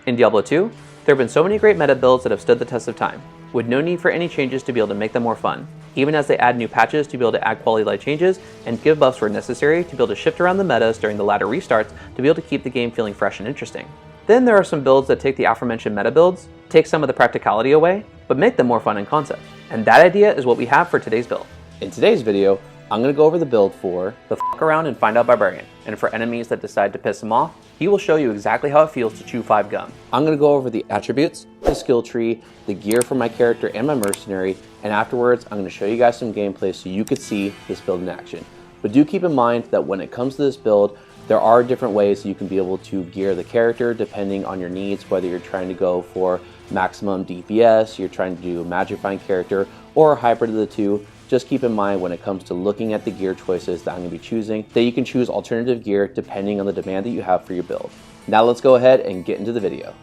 In Diablo 2, there have been so many great meta builds that have stood the test of time, with no need for any changes to be able to make them more fun, even as they add new patches to be able to add quality of life changes and give buffs where necessary to be able to shift around the metas during the latter restarts to be able to keep the game feeling fresh and interesting. Then there are some builds that take the aforementioned meta builds, take some of the practicality away, but make them more fun in concept. And that idea is what we have for today's build. In today's video, I'm going to go over the build for the F around and find out Barbarian, and for enemies that decide to piss him off, he will show you exactly how it feels to chew 5 gum. I'm going to go over the attributes, the skill tree, the gear for my character and my mercenary, and afterwards I'm going to show you guys some gameplay so you could see this build in action. But do keep in mind that when it comes to this build, there are different ways you can be able to gear the character depending on your needs, whether you're trying to go for maximum DPS, you're trying to do a magifying character, or a hybrid of the two. Just keep in mind when it comes to looking at the gear choices that I'm going to be choosing, that you can choose alternative gear depending on the demand that you have for your build. Now let's go ahead and get into the video.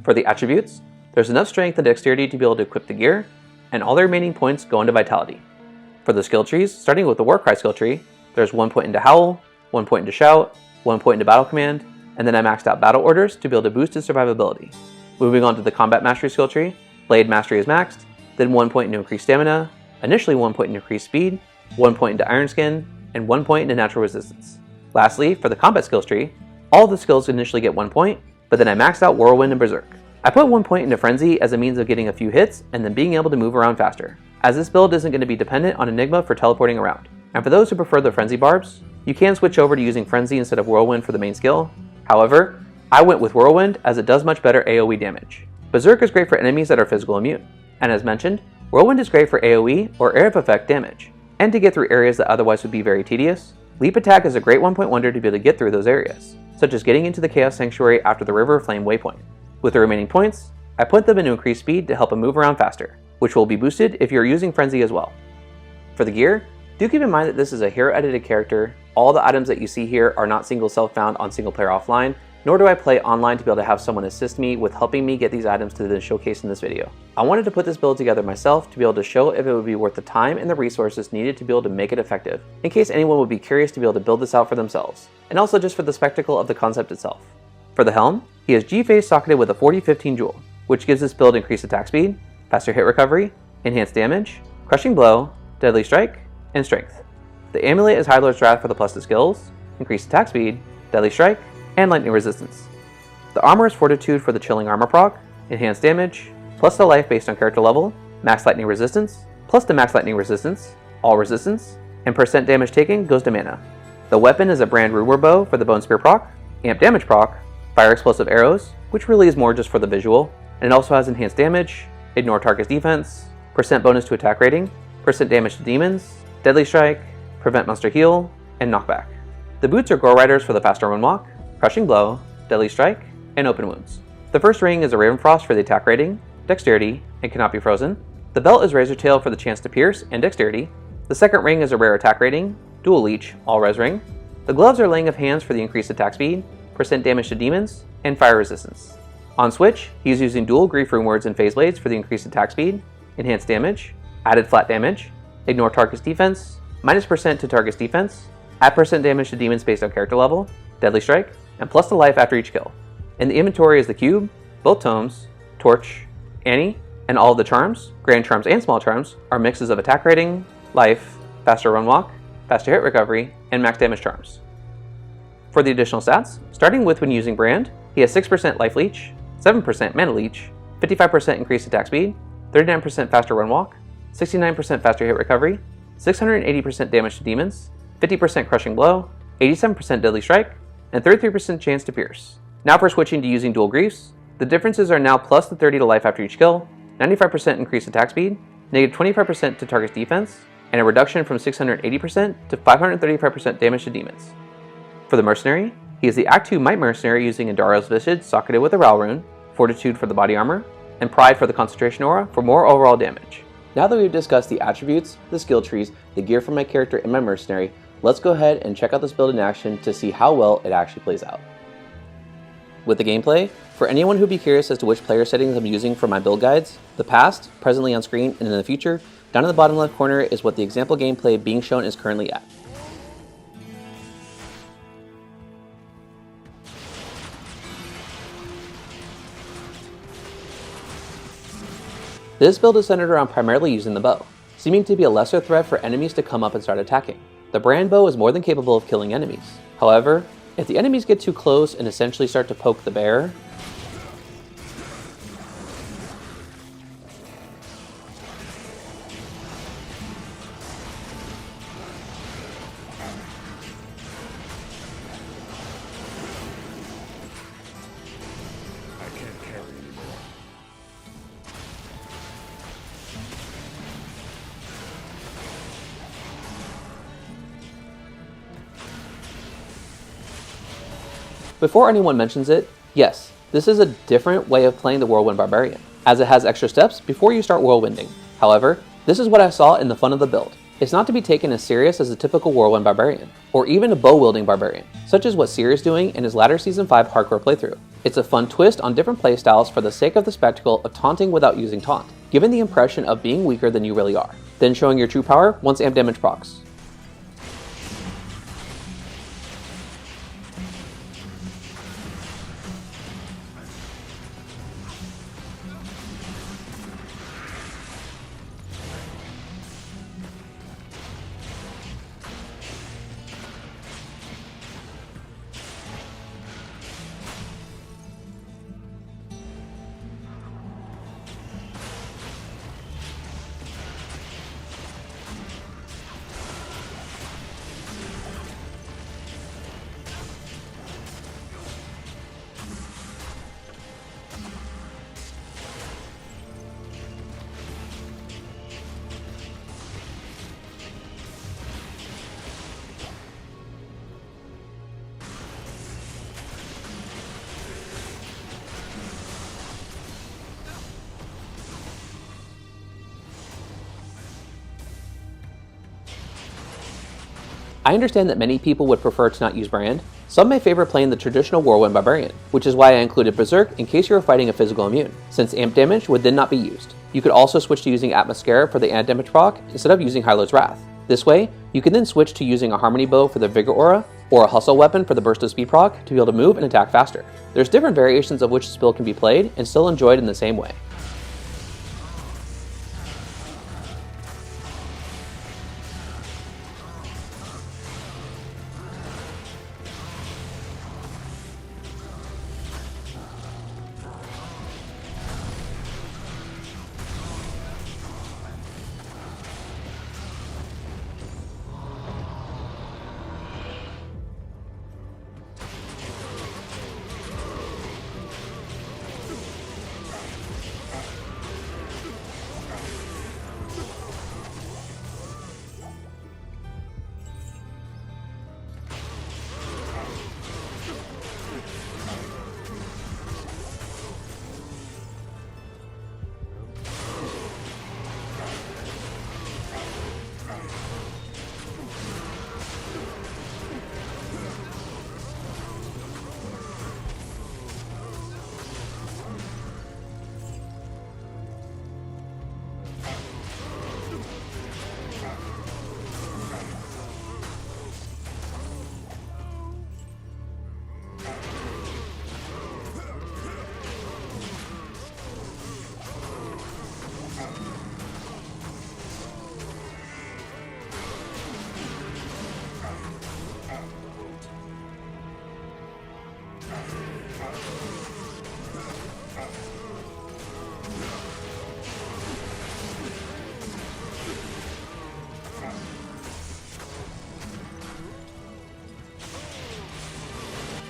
For the attributes, there's enough strength and dexterity to be able to equip the gear, and all the remaining points go into vitality. For the skill trees, starting with the Warcry skill tree, there's 1 point into Howl, 1 point into Shout, 1 point into Battle Command, and then I maxed out Battle Orders to be able to boost his survivability. Moving on to the Combat Mastery skill tree, Blade Mastery is maxed, then 1 point into increased stamina, initially 1 point into increased speed, 1 point into Iron Skin, and 1 point into natural resistance. Lastly, for the Combat skills tree, all of the skills initially get 1 point, but then I maxed out Whirlwind and Berserk. I put 1 point into Frenzy as a means of getting a few hits and then being able to move around faster, as this build isn't going to be dependent on Enigma for teleporting around. And for those who prefer the Frenzy Barbs, you can switch over to using Frenzy instead of Whirlwind for the main skill. However, I went with Whirlwind as it does much better AoE damage. Berserk is great for enemies that are physical immune, and as mentioned, Whirlwind is great for AoE or area of effect damage, and to get through areas that otherwise would be very tedious. Leap Attack is a great 1 point wonder to be able to get through those areas, such as getting into the Chaos Sanctuary after the River of Flame waypoint. With the remaining points, I put them into increased speed to help him move around faster, which will be boosted if you're using Frenzy as well. For the gear, do keep in mind that this is a hero edited character. All the items that you see here are not single self found on single player offline, nor do I play online to be able to have someone assist me with helping me get these items to the showcase in this video. I wanted to put this build together myself to be able to show if it would be worth the time and the resources needed to be able to make it effective, in case anyone would be curious to be able to build this out for themselves, and also just for the spectacle of the concept itself. For the helm, he is G-phase socketed with a 40-15 jewel, which gives this build increased attack speed, faster hit recovery, enhanced damage, crushing blow, deadly strike, and strength. The amulet is High Lord's Wrath for the plus to skills, increased attack speed, deadly strike, and lightning resistance. The armor is Fortitude for the chilling armor proc, enhanced damage, plus to life based on character level, max lightning resistance, plus to max lightning resistance, all resistance, and percent damage taken goes to mana. The weapon is a Brand Ruwer bow for the bone spear proc, amp damage proc, fire explosive arrows, which really is more just for the visual, and it also has enhanced damage, ignore target's defense, percent bonus to attack rating, percent damage to demons, deadly strike, prevent monster heal, and knockback. The boots are Gore Riders for the faster run walk, crushing blow, deadly strike, and open wounds. The first ring is a Ravenfrost for the attack rating, dexterity, and cannot be frozen. The belt is Razor Tail for the chance to pierce and dexterity. The second ring is a rare attack rating, dual leech, all res ring. The gloves are Laying of Hands for the increased attack speed, percent damage to demons, and fire resistance. On switch, he is using dual Grief Rune Words and Phase Blades for the increased attack speed, enhanced damage, added flat damage, ignore target's defense, minus percent to target's defense, add percent damage to demons based on character level, deadly strike, and plus to life after each kill. In the inventory is the cube, both tomes, torch, Annie, and all of the charms, grand charms and small charms, are mixes of attack rating, life, faster run walk, faster hit recovery, and max damage charms. For the additional stats, starting with when using Brand, he has 6% life leech, 7% mana leech, 55% increased attack speed, 39% faster run walk, 69% faster hit recovery, 680% damage to demons, 50% crushing blow, 87% deadly strike, and 33% chance to pierce. Now for switching to using dual griefs, the differences are now plus the 30 to life after each kill, 95% increased attack speed, negative 25% to target's defense, and a reduction from 680% to 535% damage to demons. For the Mercenary, he is the Act 2 Might Mercenary using Andario's Visage socketed with a Ral rune, Fortitude for the body armor, and Pride for the concentration aura for more overall damage. Now that we've discussed the attributes, the skill trees, the gear for my character and my mercenary, let's go ahead and check out this build in action to see how well it actually plays out. With the gameplay, for anyone who'd be curious as to which player settings I'm using for my build guides, the past, presently on screen, and in the future, down in the bottom left corner is what the example gameplay being shown is currently at. This build is centered around primarily using the bow, seeming to be a lesser threat for enemies to come up and start attacking. The brand bow is more than capable of killing enemies. However, if the enemies get too close and essentially start to poke the bear, before anyone mentions it, yes, this is a different way of playing the Whirlwind Barbarian, as it has extra steps before you start whirlwinding. However, this is what I saw in the fun of the build. It's not to be taken as serious as a typical Whirlwind Barbarian, or even a bow-wielding Barbarian, such as what Seer is doing in his latter Season 5 hardcore playthrough. It's a fun twist on different playstyles for the sake of the spectacle of taunting without using taunt, giving the impression of being weaker than you really are, then showing your true power once amp damage procs. I understand that many people would prefer to not use brand. Some may favor playing the traditional Whirlwind Barbarian, which is why I included Berserk in case you were fighting a physical immune, since amp damage would then not be used. You could also switch to using Atmosphera for the amp damage proc instead of using High Lord's Wrath. This way, you can then switch to using a Harmony Bow for the Vigor Aura, or a Hustle Weapon for the Burst of Speed proc to be able to move and attack faster. There's different variations of which this build can be played and still enjoyed in the same way.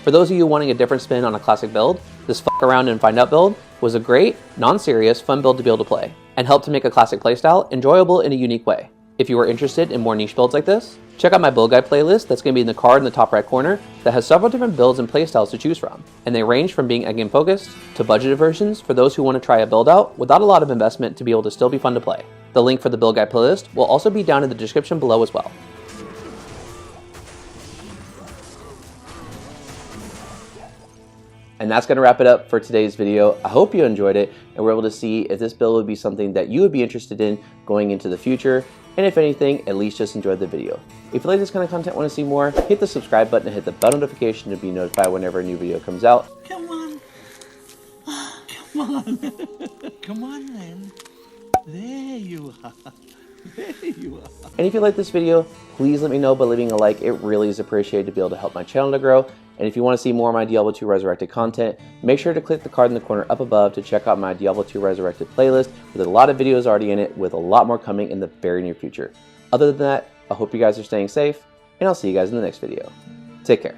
For those of you wanting a different spin on a classic build, this fuck around and find out build was a great, non-serious, fun build to be able to play, and helped to make a classic playstyle enjoyable in a unique way. If you are interested in more niche builds like this, check out my build guide playlist that's going to be in the card in the top right corner that has several different builds and playstyles to choose from, and they range from being endgame focused to budgeted versions for those who want to try a build out without a lot of investment to be able to still be fun to play. The link for the build guide playlist will also be down in the description below as well. And that's going to wrap it up for today's video. I hope you enjoyed it and were able to see if this build would be something that you would be interested in going into the future. And if anything, at least just enjoyed the video. If you like this kind of content, want to see more, hit the subscribe button and hit the bell notification to be notified whenever a new video comes out. Come on. Come on. Come on, then. There you are. There you are. And if you like this video, please let me know by leaving a like. It really is appreciated to be able to help my channel to grow. And if you want to see more of my Diablo 2 Resurrected content, make sure to click the card in the corner up above to check out my Diablo 2 Resurrected playlist with a lot of videos already in it, with a lot more coming in the very near future. Other than that, I hope you guys are staying safe, and I'll see you guys in the next video. Take care.